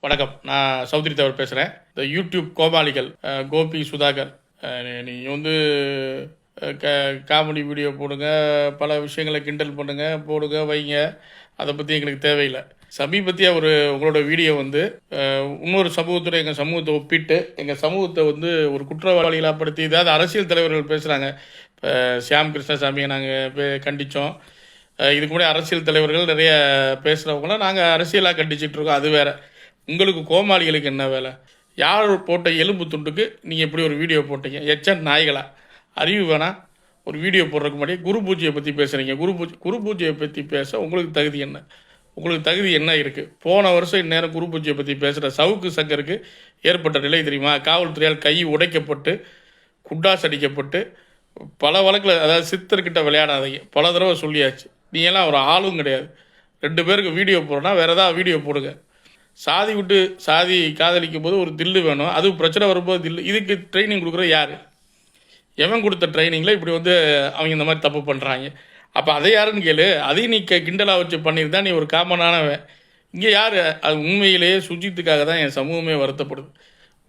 வணக்கம். நான் சௌத்ரி தேவர் பேசுகிறேன். இந்த யூடியூப் கோமாளிகள் கோபி, சுதாகர், நீங்கள் வந்து காமெடி வீடியோ போடுங்க, பல விஷயங்களை கிண்டல் பண்ணுங்க, போடுங்க, வைங்க. அதை பற்றி எங்களுக்கு தேவையில்லை. சமீபத்திய உங்களோட வீடியோ வந்து இன்னொரு சமூகத்தோட எங்கள் சமூகத்தை ஒப்பிட்டு எங்கள் சமூகத்தை வந்து ஒரு குற்றவாளிகளாக படுத்தி, இதாவது அரசியல் தலைவர்கள் பேசுகிறாங்க. இப்போ சியாம் கிருஷ்ணசாமியை நாங்கள் கண்டித்தோம். இதுக்கு முன்னாடி அரசியல் தலைவர்கள் நிறைய பேசுகிறவங்களாம் நாங்கள் அரசியலாக கண்டிச்சிட்டு இருக்கோம். அது வேறு. உங்களுக்கு கோமாளிகளுக்கு என்ன வேலை? யார் போட்ட எலும்பு துண்டுக்கு நீங்கள் இப்படி ஒரு வீடியோ போட்டீங்க? நாய்களா? அறிவு வேணாம். ஒரு வீடியோ போடுறதுக்கு முன்னாடி குரு பூஜையை பற்றி பேசுகிறீங்க. குரு பூஜையை பற்றி பேச உங்களுக்கு தகுதி என்ன? உங்களுக்கு தகுதி என்ன இருக்குது? போன வருஷம் இந்நேரம் குரு பூஜையை பற்றி பேசுகிற சவுக்கு சங்கருக்கு ஏற்பட்ட நிலை தெரியுமா? காவல்துறையால் கை உடைக்கப்பட்டு, குண்டாஸ் அடிக்கப்பட்டு, பல வழக்கில், அதாவது சித்தர்கிட்ட விளையாடாதீங்க, பல தடவை சொல்லியாச்சு. நீ எல்லாம் ஒரு ஆளும் கிடையாது. 2 பேருக்கு வீடியோ போடுறோன்னா வேறு ஏதாவது வீடியோ போடுங்க. சாதி விட்டு சாதி காதலிக்கும் போது ஒரு தில்லு வேணும். அது பிரச்சனை வரும்போது தில்லு. இதுக்கு ட்ரைனிங் கொடுக்குற யார்? எவன் கொடுத்த ட்ரைனிங்கில் இப்படி வந்து அவங்க இந்த மாதிரி தப்பு பண்ணுறாங்க? அப்போ அதை யாருன்னு கேளு. அதையும் நீ கிண்டலாக வச்சு பண்ணியிருந்தா நீ ஒரு காமனானவன். இங்கே யார்? அது உண்மையிலேயே சுஜித்துக்காக தான் என் சமூகமே வருத்தப்படுது.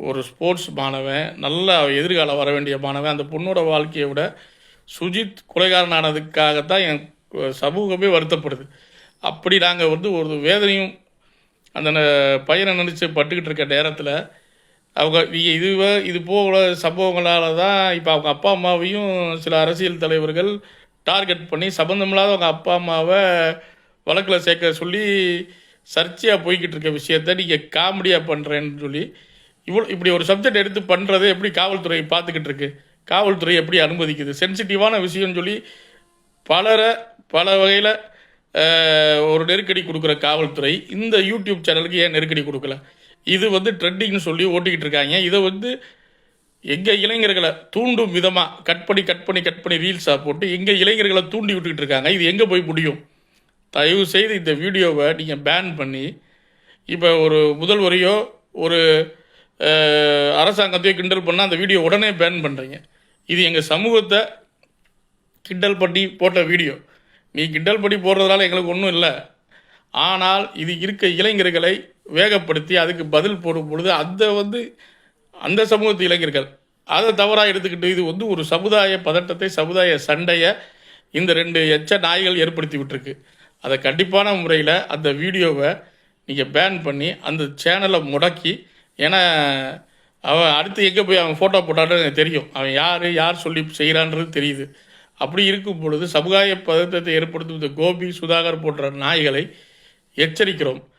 ஒரு ஸ்போர்ட்ஸ் மாணவன், நல்ல எதிர்காலம் வர வேண்டிய மாணவன், அந்த பொண்ணோட வாழ்க்கையை விட சுஜித் கொலைகாரனானதுக்காகத்தான் என் சமூகமே வருத்தப்படுது. அப்படி நாங்கள் வந்து ஒரு வேதனையும் அந்த பையனை நினச்சி பட்டுக்கிட்டு இருக்க நேரத்தில் அவங்க இது போல சம்பவங்களால் தான் இப்போ அவங்க அப்பா அம்மாவையும் சில அரசியல் தலைவர்கள் டார்கெட் பண்ணி சம்மந்தமில்லாத அவங்க அப்பா அம்மாவை வழக்கில் சேர்க்க சொல்லி சர்ச்சையாக போய்கிட்டு இருக்க விஷயத்த நீங்கள் காமெடியாக பண்ணுறேன்னு சொல்லி இப்படி ஒரு சப்ஜெக்ட் எடுத்து பண்ணுறதை எப்படி காவல்துறை பார்த்துக்கிட்டு இருக்கு? காவல்துறை எப்படி அனுமதிக்குது? சென்சிட்டிவான விஷயம்னு சொல்லி பல வகையில் ஒரு நெருக்கடி கொடுக்குற காவல்துறை இந்த யூடியூப் சேனலுக்கு ஏன் நெருக்கடி கொடுக்கல? இது வந்து ட்ரெண்டிங்னு சொல்லி ஓட்டிக்கிட்டு இருக்காங்க. இதை வந்து எங்கள் இளைஞர்களை தூண்டும் விதமாக கட் பண்ணி ரீல்ஸாக போட்டு எங்கள் இளைஞர்களை தூண்டி விட்டுக்கிட்டு இருக்காங்க. இது எங்கே போய் முடியும்? தயவு செய்து இந்த வீடியோவை நீங்கள் பேன் பண்ணி, இப்போ ஒரு முதல்வரையோ ஒரு அரசாங்கத்தையோ கிண்டல் பண்ணால் அந்த வீடியோ உடனே பேன் பண்ணுறீங்க. இது எங்கள் சமூகத்தை கிண்டல் பண்ணி போட்ட வீடியோ. நீ கிண்டல் பண்ணி போடுறதுனால எங்களுக்கு ஒன்றும் இல்லை. ஆனால் இது இருக்க இளைஞர்களை வேகப்படுத்தி அதுக்கு பதில் போடும் பொழுது அந்த சமூகத்து இளைஞர்கள் அதை தவறாக எடுத்துக்கிட்டு இது வந்து ஒரு சமுதாய பதட்டத்தை, சமுதாய சண்டையை இந்த 2 நாய்கள் ஏற்படுத்தி விட்டுருக்கு. அதை கண்டிப்பான முறையில் அந்த வீடியோவை நீங்கள் பேன் பண்ணி அந்த சேனலை முடக்கி, ஏன்னா அவன் அடுத்து எங்கே போய் அவன் ஃபோட்டோ போட்டான்னு எனக்கு தெரியும். அவன் யார் சொல்லி செய்கிறான்றது தெரியுது. அப்படி இருக்கும் பொழுது சமுதாய பதற்றத்தை ஏற்படுத்தும் இந்த கோபி, சுதாகர் போன்ற நாய்களை எச்சரிக்கிறோம்.